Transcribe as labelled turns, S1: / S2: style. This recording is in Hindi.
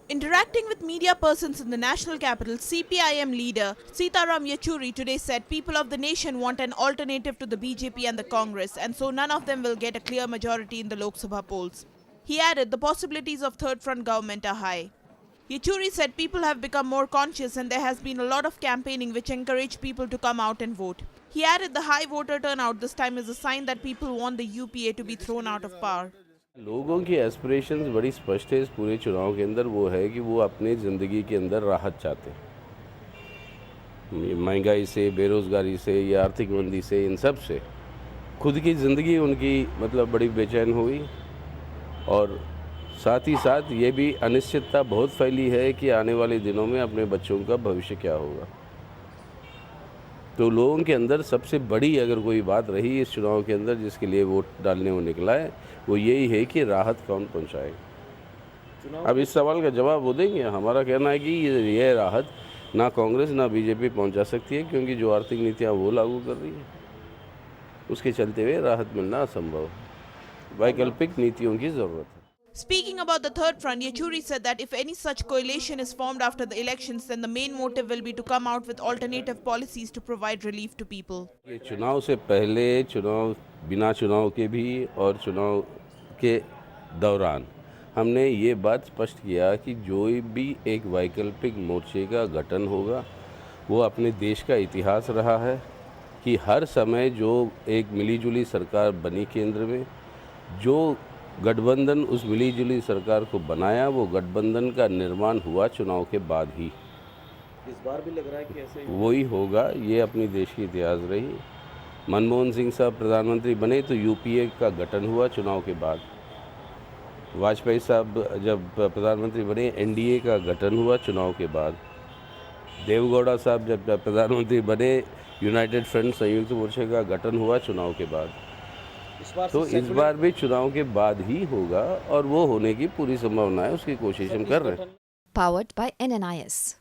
S1: Interacting with media persons in the national capital, CPIM leader Sitaram Yechury today said people of the nation want an alternative to the BJP and the Congress, and so none of them will get a clear majority in the Lok Sabha polls. He added the possibilities of third front government are high. Yechury said people have become more conscious and there has been a lot of campaigning which encouraged people to come out and vote. He added the high voter turnout this time is a sign that people want the UPA to be thrown out of power.
S2: लोगों की एस्पिरेशंस बड़ी स्पष्ट है इस पूरे चुनाव के अंदर। वो है कि वो अपने ज़िंदगी के अंदर राहत चाहते हैं, महंगाई से, बेरोज़गारी से या आर्थिक मंदी से, इन सब से खुद की ज़िंदगी उनकी मतलब बड़ी बेचैन हुई। और साथ ही साथ ये भी अनिश्चितता बहुत फैली है कि आने वाले दिनों में अपने बच्चों का भविष्य क्या होगा। तो लोगों के अंदर सबसे बड़ी अगर कोई बात रही इस चुनाव के अंदर जिसके लिए वोट डालने वो निकला है, वो यही है कि राहत कौन पहुंचाए। अब इस सवाल का जवाब वो देंगे। हमारा कहना है कि ये राहत ना कांग्रेस ना बीजेपी पहुंचा सकती है, क्योंकि जो आर्थिक नीतियां वो लागू कर रही है उसके चलते हुए राहत मिलना असंभव है। वैकल्पिक नीतियों की ज़रूरत है।
S1: Speaking about the third front, Yechury said that if any such coalition is formed after the elections, then the main motive will be to come out with alternative policies to provide relief to people.
S2: ये चुनाव से पहले, चुनाव बिना चुनाव के भी और चुनाव के दौरान हमने ये बात स्पष्ट किया कि जो भी एक वैकल्पिक मोर्चे का गठन होगा वो अपने देश का इतिहास रहा है कि हर समय जो एक मिलीजुली सरकार बनी केंद्र में, जो गठबंधन उस मिलीजुली सरकार को बनाया, वो गठबंधन का निर्माण हुआ चुनाव के बाद ही।
S3: इस बार भी लग रहा है कि ऐसे ही
S2: वही होगा। ये अपनी देश की इतिहास रही। मनमोहन सिंह साहब प्रधानमंत्री बने तो यूपीए का गठन हुआ चुनाव के बाद। वाजपेयी साहब जब प्रधानमंत्री बने एनडीए का गठन हुआ चुनाव के बाद। देवेगौड़ा साहब जब प्रधानमंत्री बने यूनाइटेड फ्रंट संयुक्त मोर्चे का गठन हुआ चुनाव के बाद। तो इस बार भी चुनाव के बाद ही होगा और वो होने की पूरी संभावना है, उसकी कोशिश हम कर रहे हैं।
S4: Powered by NNIS.